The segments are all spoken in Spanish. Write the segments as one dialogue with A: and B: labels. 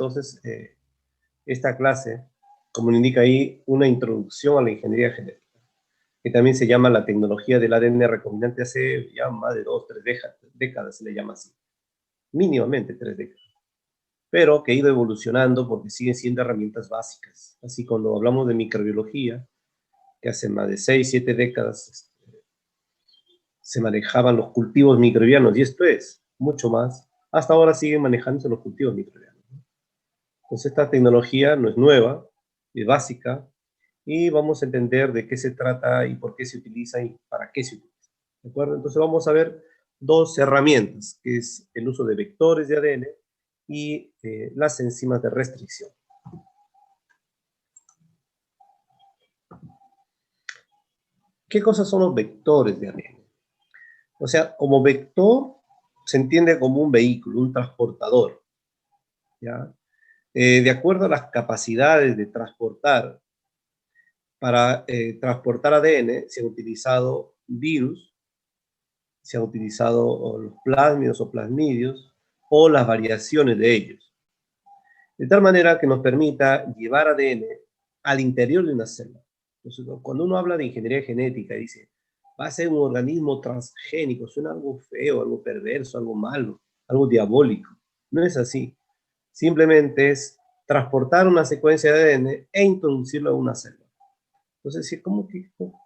A: entonces esta clase, como lo indica ahí, una introducción a la ingeniería genética, que también se llama la tecnología del ADN recombinante hace ya más de 2, 3 décadas, se le llama así, mínimamente 3 décadas, pero que ha ido evolucionando porque siguen siendo herramientas básicas. Así cuando hablamos de microbiología, que hace más de 6, 7 décadas se manejaban los cultivos microbianos, y esto es mucho más, hasta ahora siguen manejándose los cultivos microbianos, ¿no? Entonces esta tecnología no es nueva, es básica, y vamos a entender de qué se trata y por qué se utiliza y para qué se utiliza, ¿de acuerdo? Entonces vamos a ver dos herramientas, que es el uso de vectores de ADN y las enzimas de restricción. ¿Qué cosas son los vectores de ADN? O sea, como vector se entiende como un vehículo, un transportador, ¿ya? De acuerdo a las capacidades de transportar, para transportar ADN se han utilizado virus, se han utilizado los plásmidos o plasmidios, o las variaciones de ellos, de tal manera que nos permita llevar ADN al interior de una célula. Entonces, cuando uno habla de ingeniería genética, dice, va a ser un organismo transgénico, suena algo feo, algo perverso, algo malo, algo diabólico. No es así. Simplemente es transportar una secuencia de ADN e introducirlo a una célula. Entonces,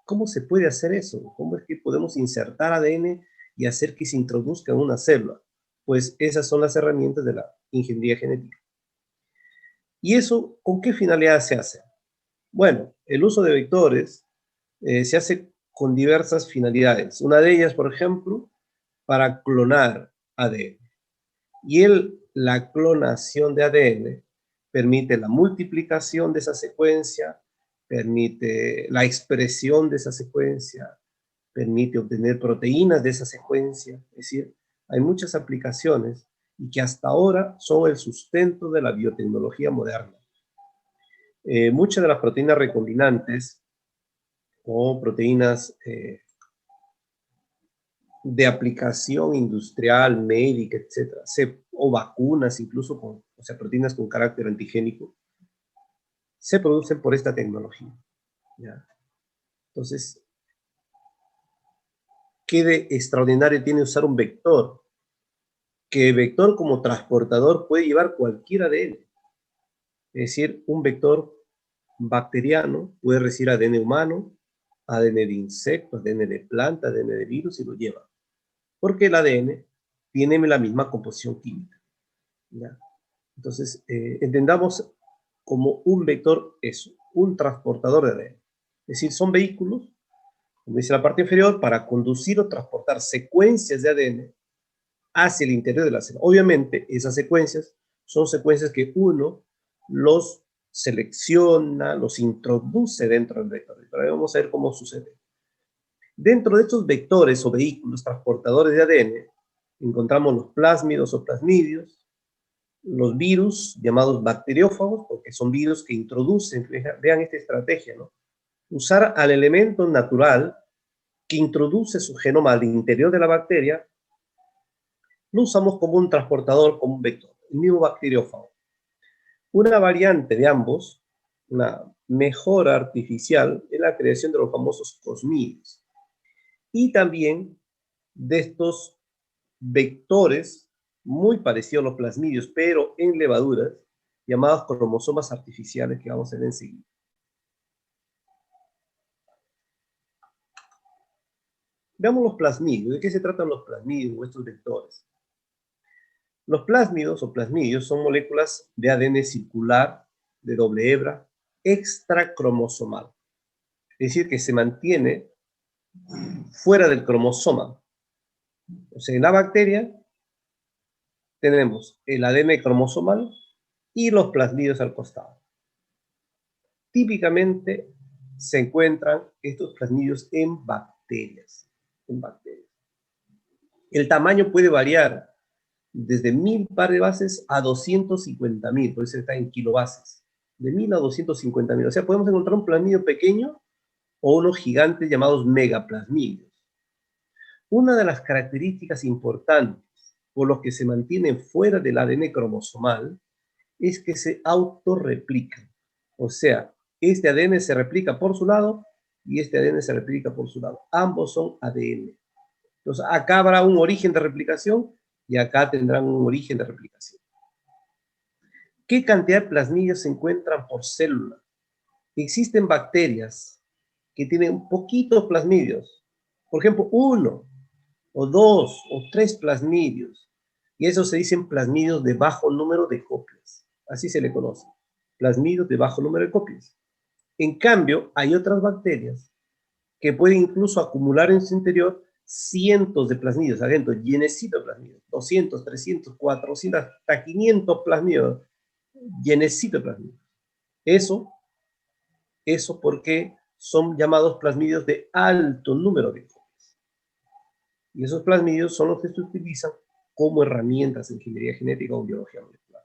A: ¿cómo se puede hacer eso? ¿Cómo es que podemos insertar ADN y hacer que se introduzca en una célula? Pues esas son las herramientas de la ingeniería genética. ¿Y eso con qué finalidad se hace? Bueno, el uso de vectores se hace con diversas finalidades. Una de ellas, por ejemplo, para clonar ADN. Y la clonación de ADN permite la multiplicación de esa secuencia, permite la expresión de esa secuencia, permite obtener proteínas de esa secuencia. Es decir, hay muchas aplicaciones y que hasta ahora son el sustento de la biotecnología moderna. Muchas de las proteínas recombinantes o proteínas de aplicación industrial, médica, etcétera, o vacunas, incluso o sea, proteínas con carácter antigénico, se producen por esta tecnología, ¿ya? Entonces, ¿qué de extraordinario tiene usar un vector? Que el vector como transportador puede llevar cualquier ADN. Es decir, un vector bacteriano puede recibir ADN humano, ADN de insecto, ADN de planta, ADN de virus y lo lleva. Porque el ADN tiene la misma composición química, ¿ya? Entonces, entendamos como un vector eso, un transportador de ADN. Es decir, son vehículos, como dice la parte inferior, para conducir o transportar secuencias de ADN hacia el interior de la célula. Obviamente, esas secuencias son secuencias que uno los selecciona, los introduce dentro del vector. Pero vamos a ver cómo sucede. Dentro de estos vectores o vehículos transportadores de ADN, encontramos los plásmidos o plasmidios, los virus llamados bacteriófagos, porque son virus que introducen, vean esta estrategia, ¿no? Usar al elemento natural que introduce su genoma al interior de la bacteria, lo usamos como un transportador, como un vector, el mismo bacteriófago. Una variante de ambos, una mejora artificial, es la creación de los famosos cosmidios. Y también de estos vectores muy parecidos a los plasmidios, pero en levaduras, llamados cromosomas artificiales, que vamos a ver enseguida. Veamos los plasmidios. ¿De qué se tratan los plasmidios o estos vectores? Los plásmidos o plasmidios son moléculas de ADN circular, de doble hebra, extracromosomal. Es decir, que se mantiene fuera del cromosoma. O sea, en la bacteria tenemos el ADN cromosomal y los plasmidios al costado. Típicamente se encuentran estos plasmidios en bacterias. El tamaño puede variar desde 1000 par de bases a 250.000, por eso está en kilobases. De 1000 a 250.000. O sea, podemos encontrar un plasmidio pequeño o unos gigantes llamados megaplasmidios. Una de las características importantes por los que se mantienen fuera del ADN cromosomal es que se autorreplican. O sea, este ADN se replica por su lado y este ADN se replica por su lado. Ambos son ADN. Entonces, acá habrá un origen de replicación y acá tendrán un origen de replicación. ¿Qué cantidad de plasmidios se encuentran por célula? Existen bacterias que tienen poquitos plasmidios. Por ejemplo, 1 o 2 o 3 plasmidios. Y eso se dicen plasmidios de bajo número de copias. Así se le conoce. Plasmidios de bajo número de copias. En cambio, hay otras bacterias que pueden incluso acumular en su interior cientos de plasmidios adentro, llenecito de plasmidios, 200, 300, 400, hasta 500 plasmidios, llenecito de plasmidios. Eso porque son llamados plasmidios de alto número de copias. Y esos plasmidios son los que se utilizan como herramientas en ingeniería genética o biología molecular.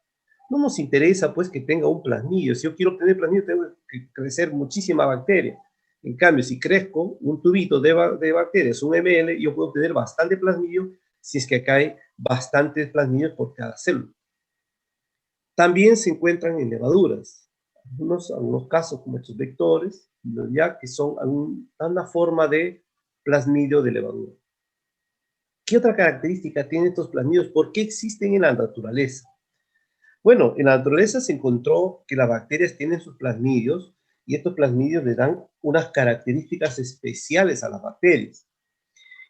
A: No nos interesa, pues, que tenga un plasmidio. Si yo quiero obtener plasmidio, tengo que crecer muchísima bacteria. En cambio, si crezco un tubito de bacterias, un ml, yo puedo obtener bastante plasmidio si es que acá hay bastantes plasmidios por cada célula. También se encuentran en levaduras. Algunos casos, como estos vectores, ya que son una forma de plasmidio de levadura. ¿Qué otra característica tienen estos plasmidios? ¿Por qué existen en la naturaleza? Bueno, en la naturaleza se encontró que las bacterias tienen sus plasmidios y estos plasmidios le dan unas características especiales a las bacterias.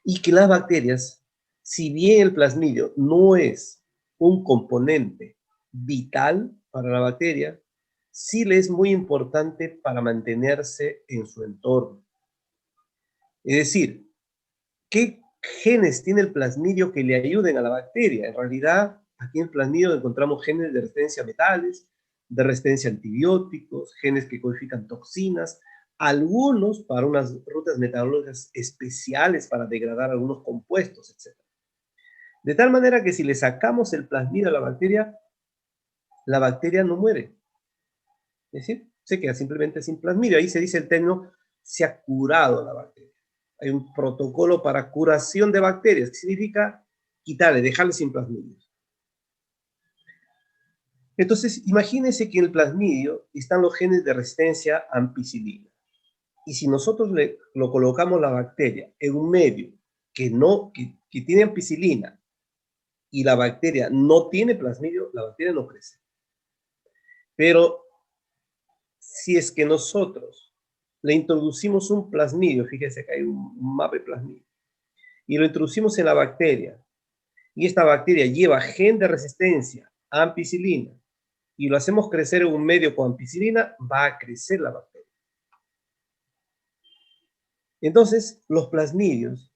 A: Y que las bacterias, si bien el plasmidio no es un componente vital para la bacteria, sí le es muy importante para mantenerse en su entorno. Es decir, ¿qué genes tiene el plasmidio que le ayuden a la bacteria? En realidad, aquí en el plasmidio encontramos genes de resistencia a metales, de resistencia a antibióticos, genes que codifican toxinas, algunos para unas rutas metabólicas especiales para degradar algunos compuestos, etc. De tal manera que si le sacamos el plasmidio a la bacteria no muere. Es decir, se queda simplemente sin plasmidio. Ahí se dice el término, se ha curado la bacteria. Hay un protocolo para curación de bacterias, que significa quitarle, dejarle sin plasmidios. Entonces, imagínense que en el plasmidio están los genes de resistencia a ampicilina. Y si nosotros lo colocamos la bacteria en un medio que tiene ampicilina y la bacteria no tiene plasmidio, la bacteria no crece. Pero si es que nosotros le introducimos un plasmidio, fíjese que hay un mapa de plasmidio, y lo introducimos en la bacteria, y esta bacteria lleva gen de resistencia a ampicilina, y lo hacemos crecer en un medio con ampicilina, va a crecer la bacteria. Entonces, los plasmidios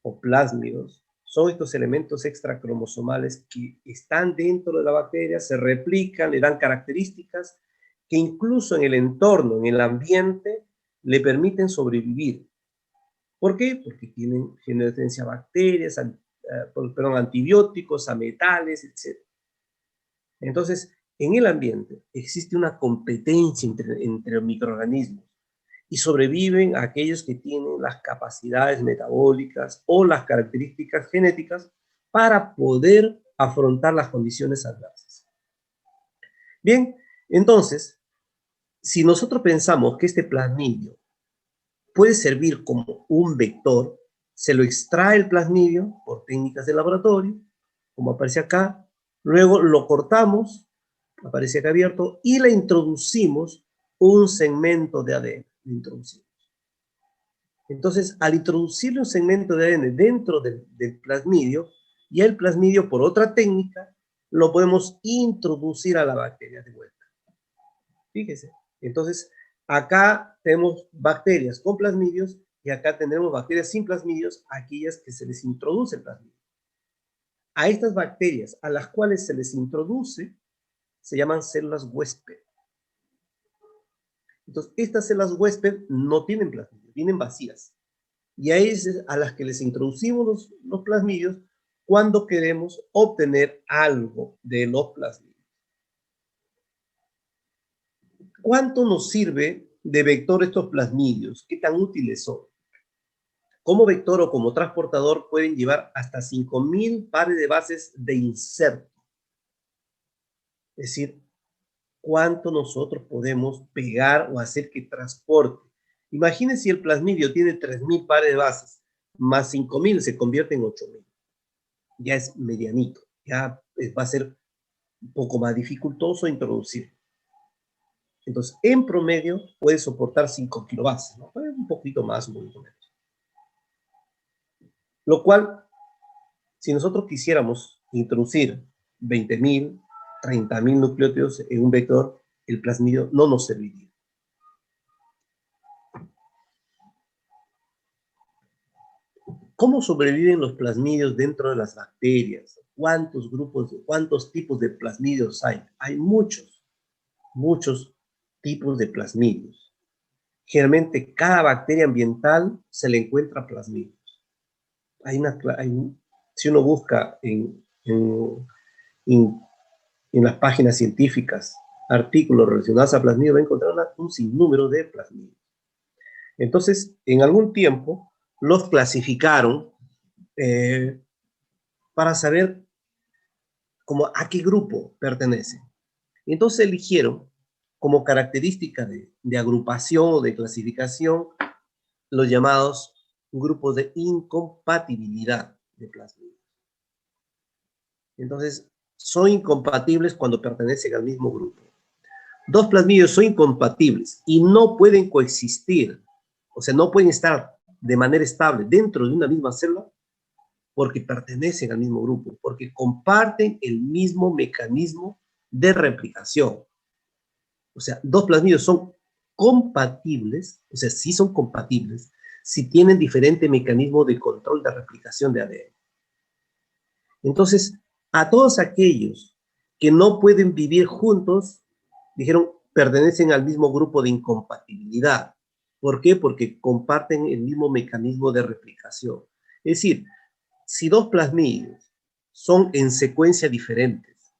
A: o plásmidos son estos elementos extracromosomales que están dentro de la bacteria, se replican, le dan características que incluso en el entorno, en el ambiente, le permiten sobrevivir. ¿Por qué? Porque tienen resistencia a bacterias, antibióticos, a metales, etc. Entonces, en el ambiente existe una competencia entre microorganismos y sobreviven aquellos que tienen las capacidades metabólicas o las características genéticas para poder afrontar las condiciones adversas. Bien, entonces, si nosotros pensamos que este plasmidio puede servir como un vector, se lo extrae el plasmidio por técnicas de laboratorio, como aparece acá, luego lo cortamos, aparece acá abierto, y le introducimos un segmento de ADN. Le introducimos. Entonces, al introducirle un segmento de ADN dentro del plasmidio, y el plasmidio, por otra técnica, lo podemos introducir a la bacteria de vuelta. Fíjese. Entonces, acá tenemos bacterias con plasmidios y acá tenemos bacterias sin plasmidios, aquellas que se les introduce el plasmidio. A estas bacterias a las cuales se les introduce se llaman células huésped. Entonces, estas células huésped no tienen plasmidios, vienen vacías. Y a esas a las que les introducimos los plasmidios cuando queremos obtener algo de los plasmidios. ¿Cuánto nos sirve de vector estos plasmidios? ¿Qué tan útiles son? Como vector o como transportador pueden llevar hasta 5.000 pares de bases de inserto. Es decir, cuánto nosotros podemos pegar o hacer que transporte. Imagínense si el plasmidio tiene 3.000 pares de bases, más 5.000 se convierte en 8.000. Ya es medianito, ya va a ser un poco más dificultoso introducir. Entonces, en promedio, puede soportar 5 kilobases, ¿no? Un poquito más, un poquito menos. Lo cual, si nosotros quisiéramos introducir 20.000, 30.000 nucleótidos en un vector, el plasmidio no nos serviría. ¿Cómo sobreviven los plasmidios dentro de las bacterias? ¿Cuántos grupos, cuántos tipos de plasmidios hay? Hay muchos tipos de plasmidios. Generalmente, cada bacteria ambiental se le encuentra plasmidios. Si uno busca en las páginas científicas artículos relacionados a plasmidios, va a encontrar un sinnúmero de plasmidios. Entonces, en algún tiempo, los clasificaron para saber a qué grupo pertenecen. Entonces eligieron como característica de agrupación o de clasificación los llamados grupos de incompatibilidad de plasmidios. Entonces, son incompatibles cuando pertenecen al mismo grupo. Dos plasmidios son incompatibles y no pueden coexistir, o sea, no pueden estar de manera estable dentro de una misma célula porque pertenecen al mismo grupo, porque comparten el mismo mecanismo de replicación. O sea, dos plasmidios son compatibles, o sea, sí son compatibles, si tienen diferente mecanismo de control de replicación de ADN. Entonces, a todos aquellos que no pueden vivir juntos, dijeron, pertenecen al mismo grupo de incompatibilidad. ¿Por qué? Porque comparten el mismo mecanismo de replicación. Es decir, si dos plasmidios son en secuencia diferentes,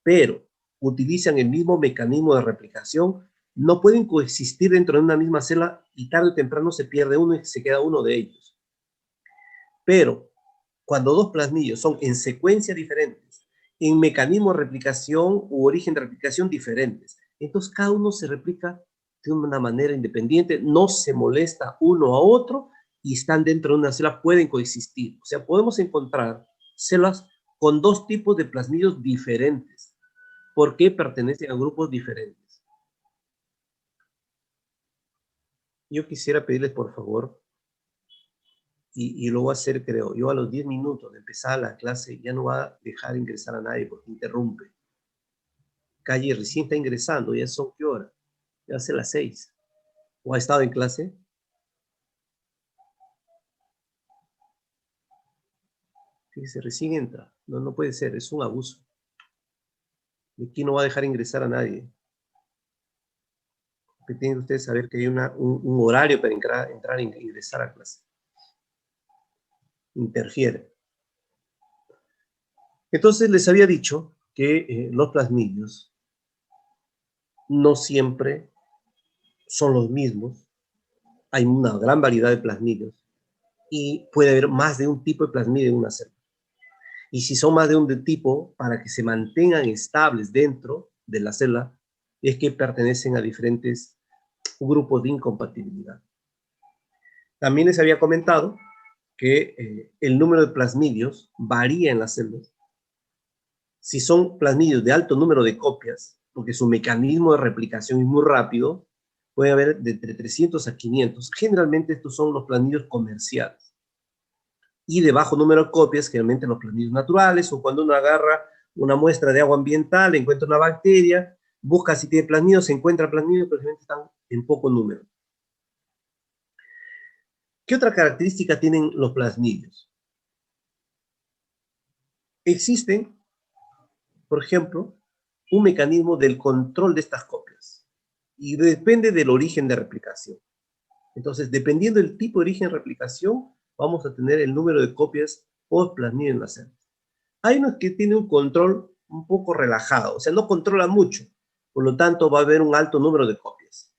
A: pero utilizan el mismo mecanismo de replicación, no pueden coexistir dentro de una misma célula y tarde o temprano se pierde uno y se queda uno de ellos. Pero cuando dos plasmidios son en secuencia diferentes, en mecanismo de replicación u origen de replicación diferentes, entonces cada uno se replica de una manera independiente, no se molesta uno a otro y están dentro de una célula, pueden coexistir. O sea, podemos encontrar células con dos tipos de plasmidios diferentes, porque pertenecen a grupos diferentes. Yo quisiera pedirles, por favor, y lo voy a hacer, creo, yo a los 10 minutos de empezar la clase ya no va a dejar ingresar a nadie porque interrumpe. Calle recién está ingresando, ya son ¿qué hora? Ya hace las 6. ¿O ha estado en clase? Fíjese, recién entra. No, no puede ser, es un abuso. Y aquí no va a dejar ingresar a nadie. Porque tienen ustedes que saber que hay un horario para entrar e ingresar a clase. Interfiere. Entonces les había dicho que los plasmidios no siempre son los mismos. Hay una gran variedad de plasmidios y puede haber más de un tipo de plasmidio en una célula. Y si son más de un tipo, para que se mantengan estables dentro de la célula, es que pertenecen a diferentes grupos de incompatibilidad. También les había comentado que el número de plasmidios varía en las células. Si son plasmidios de alto número de copias, porque su mecanismo de replicación es muy rápido, puede haber de entre 300 a 500. Generalmente estos son los plasmidios comerciales. Y de bajo número de copias, generalmente los plasmidios naturales, o cuando uno agarra una muestra de agua ambiental, encuentra una bacteria, busca si tiene plasmidios, se encuentra plasmidios, pero generalmente están en poco número. ¿Qué otra característica tienen los plasmidios? Existen, por ejemplo, un mecanismo del control de estas copias y depende del origen de replicación. Entonces, dependiendo del tipo de origen de replicación, vamos a tener el número de copias por plasmidio en la célula. Hay unos que tienen un control un poco relajado, o sea, no controla mucho, por lo tanto va a haber un alto número de copias.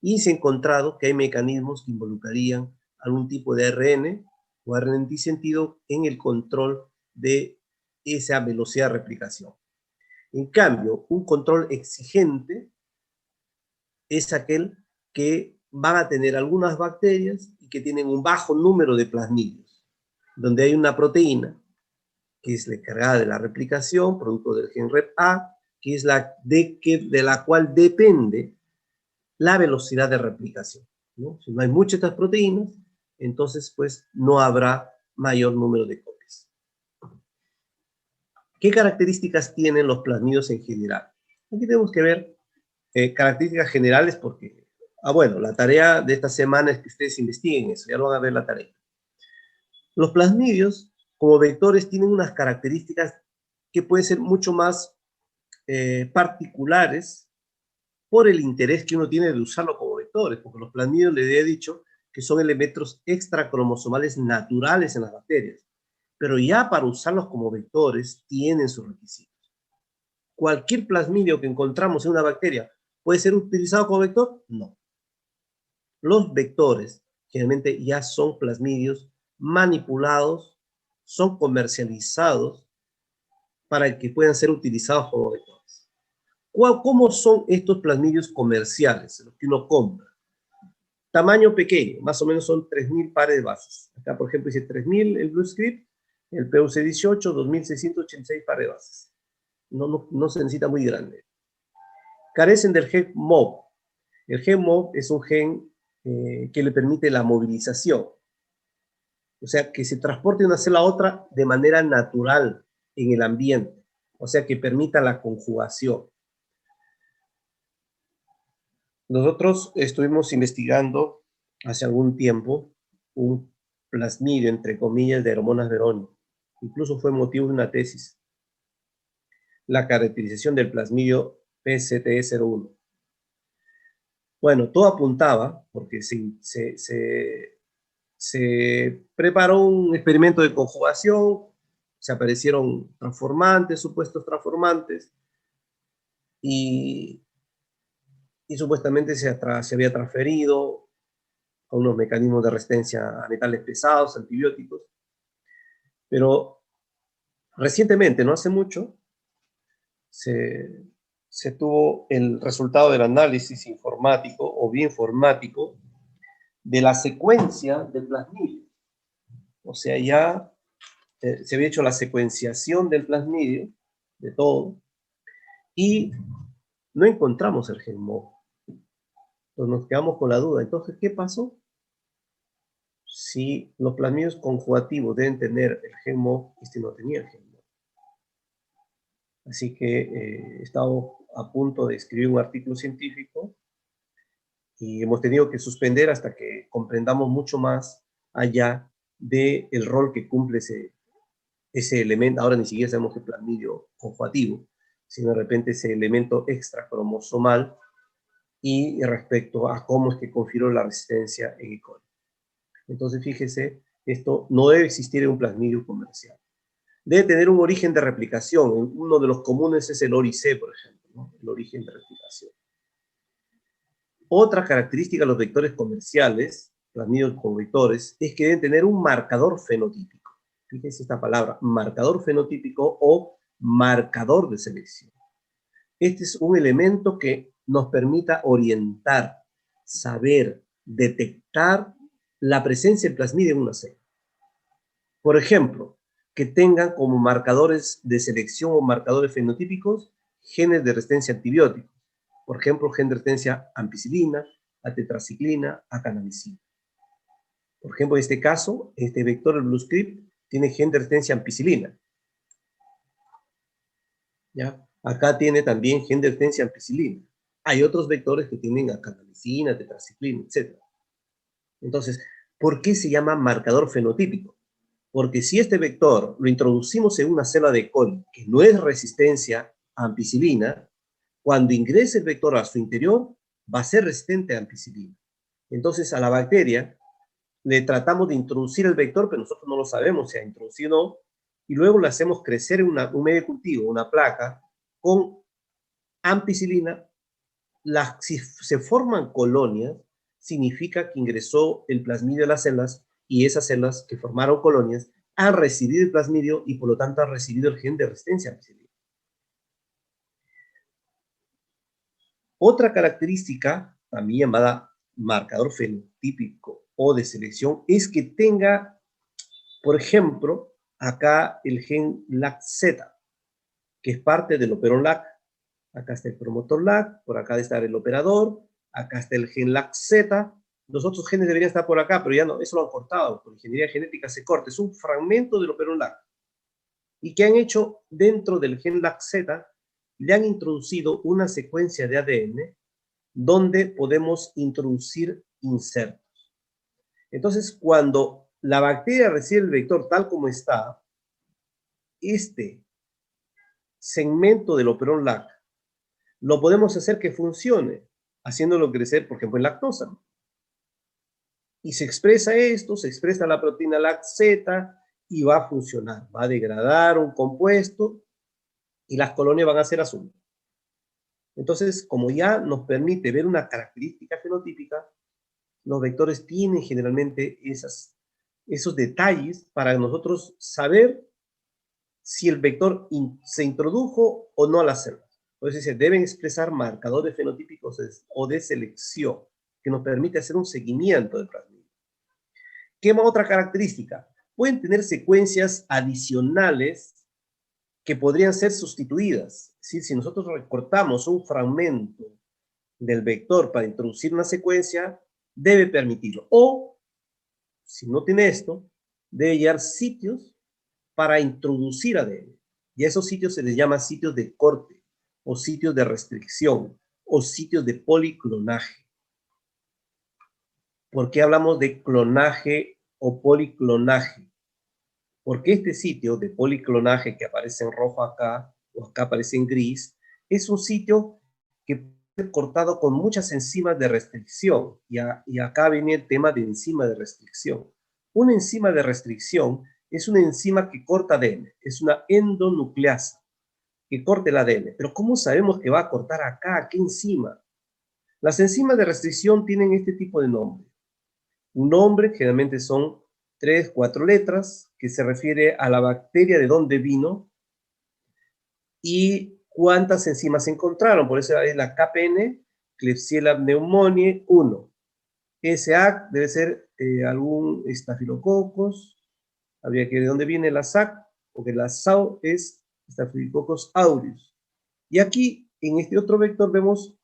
A: Y se ha encontrado que hay mecanismos que involucrarían algún tipo de ARN o ARN antisentido en el control de esa velocidad de replicación. En cambio, un control exigente es aquel que van a tener algunas bacterias y que tienen un bajo número de plasmidios, donde hay una proteína que es la encargada de la replicación, producto del gen REP-A, que es de la cual depende la velocidad de replicación, ¿no? Si no hay muchas de estas proteínas, entonces pues no habrá mayor número de copias. ¿Qué características tienen los plasmidios en general? Aquí tenemos que ver características generales porque, bueno, la tarea de esta semana es que ustedes investiguen eso, ya lo van a ver la tarea. Los plasmidios, como vectores, tienen unas características que pueden ser mucho más particulares por el interés que uno tiene de usarlo como vectores, porque los plasmidios, les he dicho, que son elementos extracromosomales naturales en las bacterias, pero ya para usarlos como vectores tienen sus requisitos. ¿Cualquier plasmidio que encontramos en una bacteria puede ser utilizado como vector? No. Los vectores generalmente ya son plasmidios manipulados, son comercializados para que puedan ser utilizados como vectores. ¿Cómo son estos plasmidios comerciales, los que uno compra? Tamaño pequeño, más o menos son 3.000 pares de bases. Acá, por ejemplo, dice 3.000 el BlueScript, el PUC18, 2.686 pares de bases. No se necesita muy grande. Carecen del gen MOB. El gen MOB es un gen que le permite la movilización. O sea, que se transporte de una célula a otra de manera natural en el ambiente. O sea, que permita la conjugación. Nosotros estuvimos investigando hace algún tiempo un plasmidio, entre comillas, de hormonas Veroni. Incluso fue motivo de una tesis. La caracterización del plasmidio PCT01. Bueno, todo apuntaba, porque se preparó un experimento de conjugación, se aparecieron transformantes, supuestos transformantes, y supuestamente se había transferido a unos mecanismos de resistencia a metales pesados, antibióticos, pero recientemente, no hace mucho, se tuvo el resultado del análisis informático o bioinformático de la secuencia del plasmidio. O sea, ya se había hecho la secuenciación del plasmidio, de todo, y no encontramos el gen MOB. Entonces nos quedamos con la duda. Entonces, ¿qué pasó? Si los plasmidios conjugativos deben tener el gen MOB, este no tenía el gen MOB. Así que he estado a punto de escribir un artículo científico y hemos tenido que suspender hasta que comprendamos mucho más allá del rol que cumple ese elemento. Ahora ni siquiera sabemos qué plasmidio conjugativo, sino de repente ese elemento extracromosomal y respecto a cómo es que confirió la resistencia en E. coli. Entonces, fíjese, esto no debe existir en un plasmidio comercial. Debe tener un origen de replicación. Uno de los comunes es el ORIC, por ejemplo, ¿no? El origen de replicación. Otra característica de los vectores comerciales, plasmidios con vectores, es que deben tener un marcador fenotípico. Fíjense esta palabra, marcador fenotípico o marcador de selección. Este es un elemento que nos permita orientar, saber, detectar la presencia del plasmidio en una célula. Por ejemplo, que tengan como marcadores de selección o marcadores fenotípicos genes de resistencia a antibióticos. Por ejemplo, gen de resistencia a ampicilina, a tetraciclina, a canamicina. Por ejemplo, en este caso, este vector, el BlueScript, tiene gen de resistencia a ampicilina. ¿Ya? Acá tiene también gen de resistencia a ampicilina. Hay otros vectores que tienen a canamicina, tetraciclina, etc. Entonces, ¿por qué se llama marcador fenotípico? Porque si este vector lo introducimos en una célula de E. coli que no es resistencia a ampicilina, cuando ingrese el vector a su interior, va a ser resistente a ampicilina. Entonces, a la bacteria le tratamos de introducir el vector, pero nosotros no lo sabemos si ha introducido o no, y luego le hacemos crecer en un medio de cultivo, una placa, con ampicilina. Si se forman colonias, significa que ingresó el plasmidio a las células y esas células que formaron colonias han recibido el plasmidio y por lo tanto han recibido el gen de resistencia a ampicilina. Otra característica, también llamada marcador fenotípico o de selección, es que tenga, por ejemplo, acá el gen LAC-Z, que es parte del operón LAC. Acá está el promotor LAC, por acá debe estar el operador, acá está el gen LAC-Z. Los otros genes deberían estar por acá, pero ya no, eso lo han cortado. Por ingeniería genética se corta, es un fragmento del operón LAC. ¿Y qué han hecho dentro del gen LAC-Z? Le han introducido una secuencia de ADN donde podemos introducir insertos. Entonces, cuando la bacteria recibe el vector tal como está, este segmento del operón LAC lo podemos hacer que funcione, haciéndolo crecer, por ejemplo, en lactosa. Y se expresa esto, se expresa la proteína LAC-Z y va a funcionar. Va a degradar un compuesto y las colonias van a ser azul. Entonces, como ya nos permite ver una característica fenotípica, los vectores tienen generalmente esos detalles para nosotros saber si el vector se introdujo o no a la célula. Por eso se deben expresar marcadores fenotípicos o de selección que nos permite hacer un seguimiento del plasmidio. ¿Qué otra característica? Pueden tener secuencias adicionales que podrían ser sustituidas. Es decir, si nosotros recortamos un fragmento del vector para introducir una secuencia, debe permitirlo. O, si no tiene esto, debe hallar sitios para introducir ADN. Y a esos sitios se les llama sitios de corte, o sitios de restricción, o sitios de policlonaje. ¿Por qué hablamos de clonaje o policlonaje? Porque este sitio de policlonaje que aparece en rojo acá, o acá aparece en gris, es un sitio que puede ser cortado con muchas enzimas de restricción. Y acá viene el tema de enzima de restricción. Una enzima de restricción es una enzima que corta ADN, es una endonucleasa que corta el ADN. Pero ¿cómo sabemos que va a cortar acá? ¿Qué enzima? Las enzimas de restricción tienen este tipo de nombre. Un nombre generalmente son 3, 4 letras, que se refiere a la bacteria de dónde vino y cuántas enzimas se encontraron. Por eso es la KPN, Klebsiella pneumoniae 1. SA debe ser algún estafilococos. Habría que ver de dónde viene la SAC, porque la SAO es Staphylococcus aureus. Y aquí, en este otro vector, vemos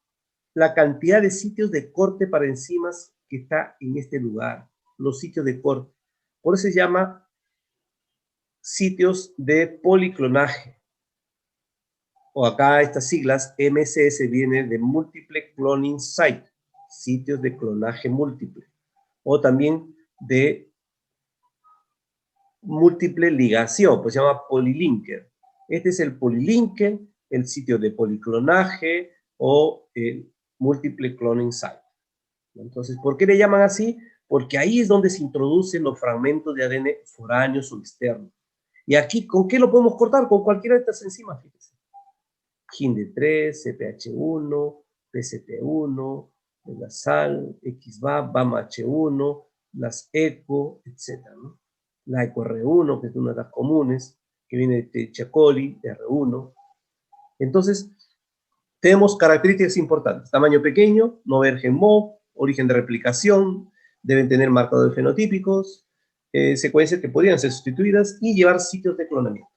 A: la cantidad de sitios de corte para enzimas que está en este lugar, los sitios de corte. Por eso se llama sitios de policlonaje. O acá estas siglas, MCS, viene de Multiple Cloning Site, sitios de clonaje múltiple. O también de múltiple ligación, pues se llama polylinker. Este es el polylinker, el sitio de policlonaje o el Multiple Cloning Site. Entonces, ¿por qué le llaman así? Porque ahí es donde se introducen los fragmentos de ADN foráneos o externos. Y aquí, ¿con qué lo podemos cortar? Con cualquiera de estas enzimas, fíjense. HindE3, CPH1, PCT1, la sal, XBAP, BAMH1, las ECO, etc., ¿no? La EcoR1, que es una de las comunes, que viene de Escherichia coli, R1. Entonces, tenemos características importantes. Tamaño pequeño, no vergen MOB, origen de replicación, deben tener marcadores fenotípicos, secuencias que podrían ser sustituidas y llevar sitios de clonamiento.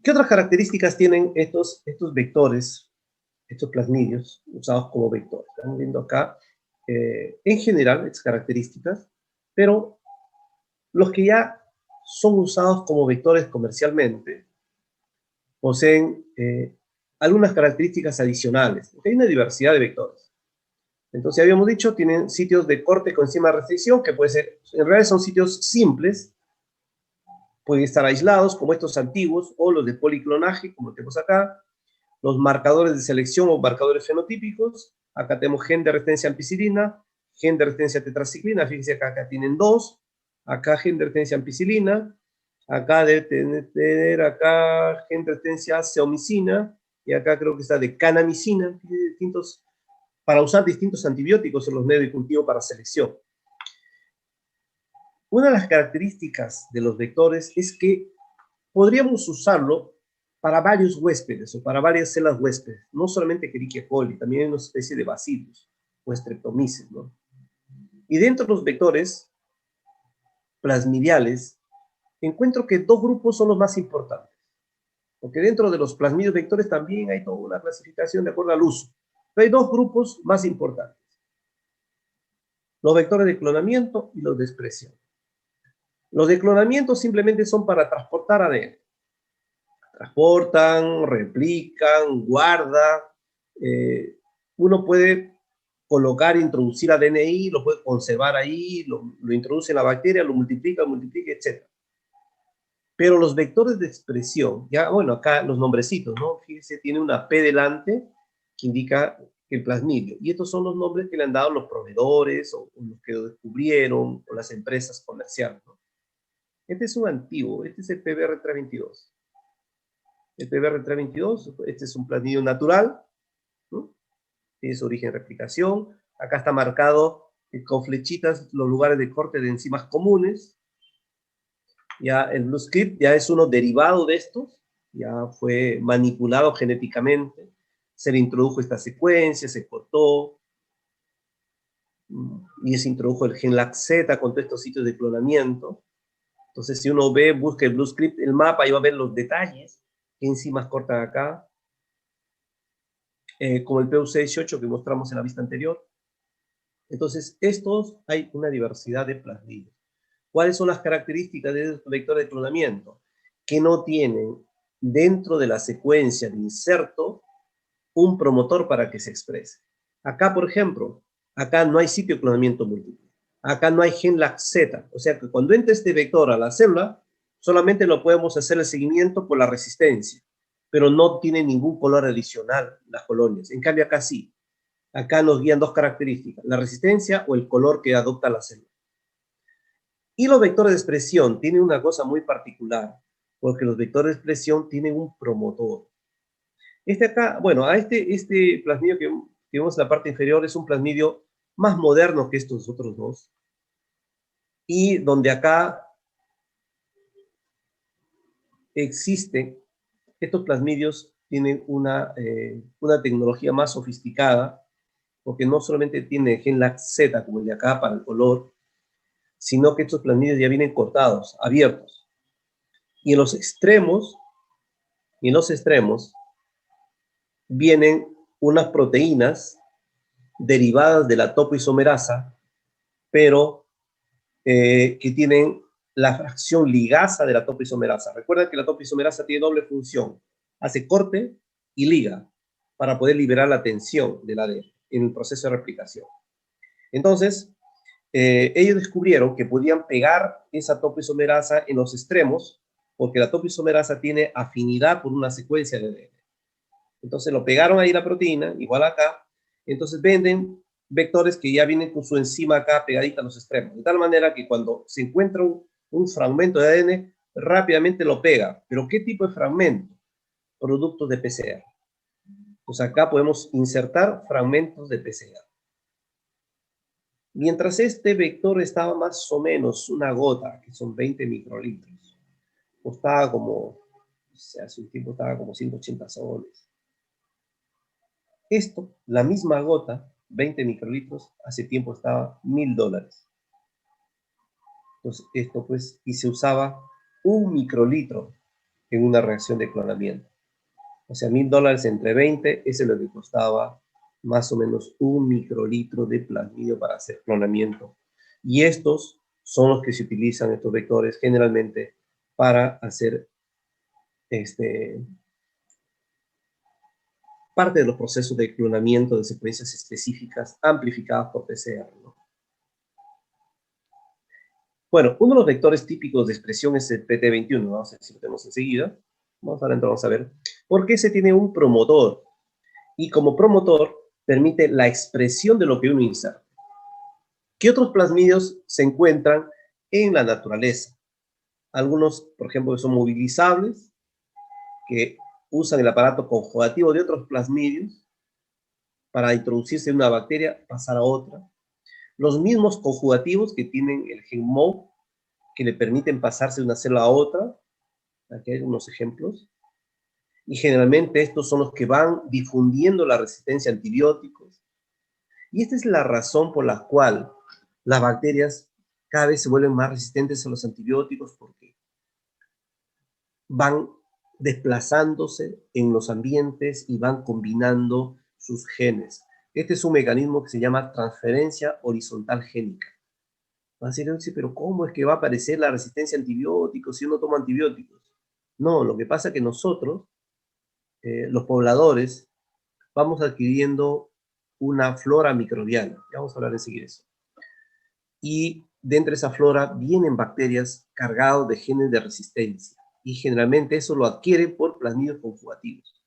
A: ¿Qué otras características tienen estos vectores, estos plasmidios usados como vectores? Estamos viendo acá, en general, estas características, pero los que ya son usados como vectores comercialmente poseen algunas características adicionales. Hay una diversidad de vectores. Entonces, habíamos dicho, tienen sitios de corte con enzima de restricción, que puede ser, en realidad son sitios simples, pueden estar aislados, como estos antiguos, o los de policlonaje, como tenemos acá, los marcadores de selección o marcadores fenotípicos. Acá tenemos gen de resistencia a ampicilina, gen de resistencia a tetraciclina, fíjense que acá tienen dos, acá gen de resistencia a ampicilina, acá debe tener acá gen de resistencia a ceomicina, y acá creo que está de canamicina, distintos, para usar distintos antibióticos en los medios de cultivo para selección. Una de las características de los vectores es que podríamos usarlo para varios huéspedes o para varias células huéspedes, no solamente Escherichia coli, también hay una especie de Bacillus o Streptomyces, ¿no? Y dentro de los vectores plasmidiales, encuentro que dos grupos son los más importantes, porque dentro de los plasmidios vectores también hay toda una clasificación de acuerdo al uso, pero hay dos grupos más importantes: los vectores de clonamiento y los de expresión. Los de clonamiento simplemente son para transportar ADN. Transportan, replican, guarda. Uno puede colocar, introducir ADN ahí, lo puede conservar ahí, lo introduce en la bacteria, lo multiplica, etc. Pero los vectores de expresión, ya, bueno, acá los nombrecitos, ¿no? Fíjese, tiene una P delante que indica el plasmidio. Y estos son los nombres que le han dado los proveedores o los que lo descubrieron o las empresas comerciales, ¿no? Este es un antiguo, este es el PBR322. El PBR322, este es un plasmidio natural, ¿no? Tiene su origen en replicación. Acá está marcado con flechitas los lugares de corte de enzimas comunes. Ya el BlueScript ya es uno derivado de estos, ya fue manipulado genéticamente, se le introdujo esta secuencia, se cortó, y se introdujo el gen LAC-Z con todos estos sitios de clonamiento. Entonces, si uno ve, busca el BlueScript, el mapa, y va a ver los detalles, qué enzimas cortan acá, como el PUC18 que mostramos en la vista anterior. Entonces, estos hay una diversidad de plasmidios. ¿Cuáles son las características de estos vectores de clonamiento? Que no tienen dentro de la secuencia de inserto un promotor para que se exprese. Acá, por ejemplo, acá no hay sitio de clonamiento múltiple. Acá no hay gen LAC-Z. O sea que cuando entra este vector a la célula, solamente lo podemos hacer el seguimiento por la resistencia, pero no tiene ningún color adicional las colonias. En cambio, acá sí. Acá nos guían dos características: la resistencia o el color que adopta la célula. Y los vectores de expresión tienen una cosa muy particular, porque los vectores de expresión tienen un promotor. Este acá, bueno, este plasmidio que vemos en la parte inferior es un plasmidio más moderno que estos otros dos, y donde acá existen, estos plasmidios tienen una tecnología más sofisticada, porque no solamente tiene gen LAC-Z como el de acá para el color, sino que estos plasmidios ya vienen cortados, abiertos. Y en los extremos vienen unas proteínas derivadas de la topoisomerasa, pero que tienen la fracción ligasa de la topoisomerasa. Recuerda que la topoisomerasa tiene doble función: hace corte y liga para poder liberar la tensión del ADN en el proceso de replicación. Entonces, ellos descubrieron que podían pegar esa topoisomerasa en los extremos, porque la topoisomerasa tiene afinidad por una secuencia de ADN. Entonces lo pegaron ahí la proteína, igual acá. Entonces venden vectores que ya vienen con su enzima acá pegadita a los extremos, de tal manera que cuando se encuentra un fragmento de ADN, rápidamente lo pega. ¿Pero qué tipo de fragmento? Productos de PCR. Pues acá podemos insertar fragmentos de PCR. Mientras este vector estaba más o menos una gota, que son 20 microlitros, costaba como, o sea, hace un tiempo estaba como 180 soles. Esto, la misma gota, 20 microlitros, hace tiempo estaba $1000. Entonces, esto pues, y se usaba 1 microlitro en una reacción de clonamiento. O sea, $1000 entre 20, ese es lo que costaba más o menos 1 microlitro de plasmidio para hacer clonamiento. Y estos son los que se utilizan, estos vectores, generalmente para hacer parte de los procesos de clonamiento de secuencias específicas amplificadas por PCR, ¿no? Bueno, uno de los vectores típicos de expresión es el PT21, vamos a ver si lo tenemos enseguida. Vamos a ver. Porque ese tiene un promotor, y como promotor permite la expresión de lo que uno inserta. ¿Qué otros plasmidios se encuentran en la naturaleza? Algunos, por ejemplo, son movilizables, que usan el aparato conjugativo de otros plasmidios para introducirse en una bacteria, pasar a otra. Los mismos conjugativos que tienen el gen MOE, que le permiten pasarse de una célula a otra. Aquí hay unos ejemplos. Y generalmente estos son los que van difundiendo la resistencia a antibióticos. Y esta es la razón por la cual las bacterias cada vez se vuelven más resistentes a los antibióticos, porque van desplazándose en los ambientes y van combinando sus genes. Este es un mecanismo que se llama transferencia horizontal génica. Va a decir, pero ¿cómo es que va a aparecer la resistencia a antibióticos si uno toma antibióticos? No, lo que pasa es que nosotros, los pobladores, vamos adquiriendo una flora microbiana. Ya vamos a hablar enseguida de eso. Y dentro de esa flora vienen bacterias cargadas de genes de resistencia. Y generalmente eso lo adquieren por plasmidios conjugativos.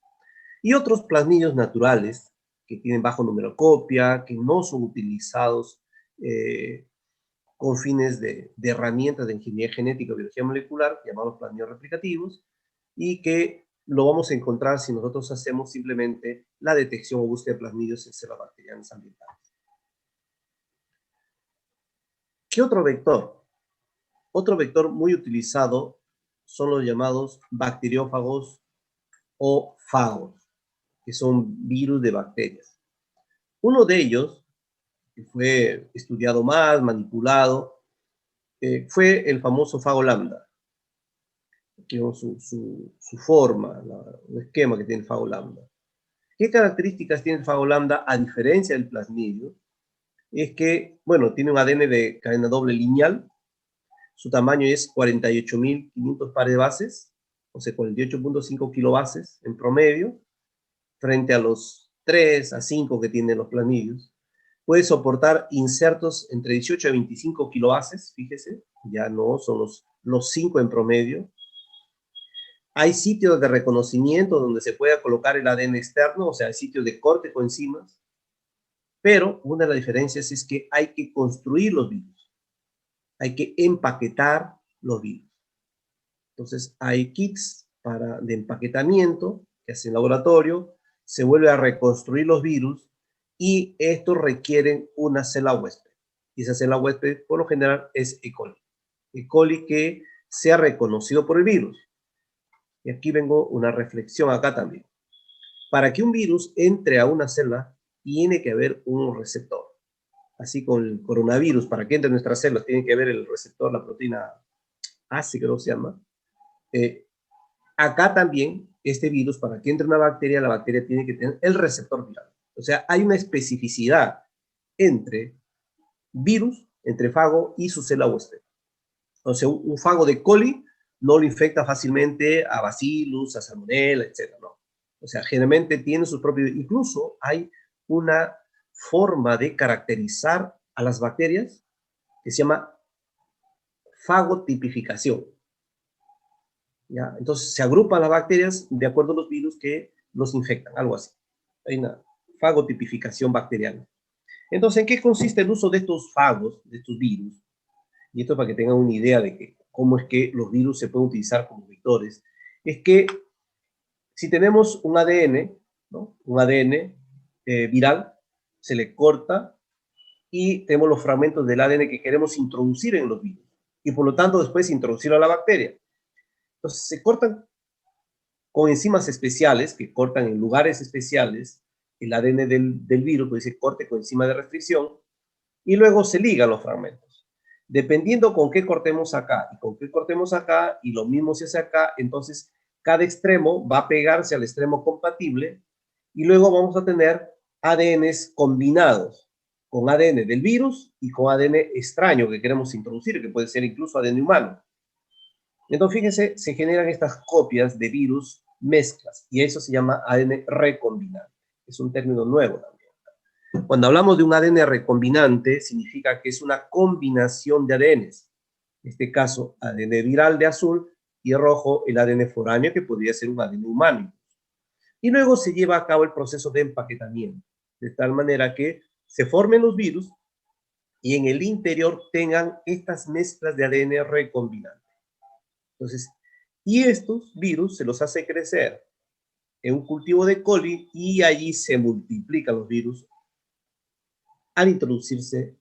A: Y otros plasmidios naturales, que tienen bajo numerocopia, que no son utilizados con fines de herramientas de ingeniería genética o biología molecular, llamados plasmidios replicativos, y que lo vamos a encontrar si nosotros hacemos simplemente la detección o búsqueda de plasmidios en células bacterianas ambientales. ¿Qué otro vector? Otro vector muy utilizado son los llamados bacteriófagos o fagos, que son virus de bacterias. Uno de ellos, que fue estudiado más, manipulado, fue el famoso fago lambda, que es su forma, el esquema que tiene el fago lambda. ¿Qué características tiene el fago lambda a diferencia del plasmidio? Es que, bueno, tiene un ADN de cadena doble lineal, su tamaño es 48.500 pares de bases, o sea, 48.5 kilobases en promedio, frente a los 3 a 5 que tienen los plasmidios. Puede soportar insertos entre 18 a 25 kilobases, fíjese, ya no son los 5 en promedio. Hay sitios de reconocimiento donde se pueda colocar el ADN externo, o sea, hay sitios de corte coenzimas, pero una de las diferencias es que hay que construir los virus, hay que empaquetar los virus. Entonces, hay kits de empaquetamiento que hacen en laboratorio, se vuelve a reconstruir los virus y estos requieren una célula huésped. Y esa célula huésped, por lo general, es E. coli. E. coli que sea reconocido por el virus. Y aquí vengo una reflexión acá también. Para que un virus entre a una célula, tiene que haber un receptor. Así con el coronavirus, para que entre a nuestras células, tiene que haber el receptor, la proteína ACE, creo que se llama. Acá también, este virus, para que entre una bacteria, la bacteria tiene que tener el receptor viral. O sea, hay una especificidad entre virus, entre fago y su célula huésped. O sea, un fago de coli no lo infecta fácilmente a bacillus, a salmonella, etc. No. O sea, generalmente tiene sus propios... Incluso hay una forma de caracterizar a las bacterias que se llama fagotipificación. ¿Ya? Entonces se agrupan las bacterias de acuerdo a los virus que los infectan, algo así. Hay una fagotipificación bacteriana. Entonces, ¿en qué consiste el uso de estos fagos, de estos virus? Y esto para que tengan una idea de cómo es que los virus se pueden utilizar como vectores. Es que si tenemos un ADN, ¿no? Un ADN viral, se le corta y tenemos los fragmentos del ADN que queremos introducir en los virus. Y por lo tanto, después introducirlo a la bacteria. Entonces, se cortan con enzimas especiales, que cortan en lugares especiales el ADN del virus, pues dice corte con enzima de restricción, y luego se ligan los fragmentos. Dependiendo con qué cortemos acá y con qué cortemos acá, y lo mismo se hace acá, entonces cada extremo va a pegarse al extremo compatible, y luego vamos a tener ADNs combinados con ADN del virus y con ADN extraño que queremos introducir, que puede ser incluso ADN humano. Entonces, fíjense, se generan estas copias de virus mezclas, y eso se llama ADN recombinante. Es un término nuevo también. Cuando hablamos de un ADN recombinante, significa que es una combinación de ADNs. En este caso, ADN viral de azul y rojo, el ADN foráneo, que podría ser un ADN humano. Y luego se lleva a cabo el proceso de empaquetamiento, de tal manera que se formen los virus y en el interior tengan estas mezclas de ADN recombinante. Entonces, y estos virus se los hace crecer en un cultivo de coli y allí se multiplican los virus al introducirse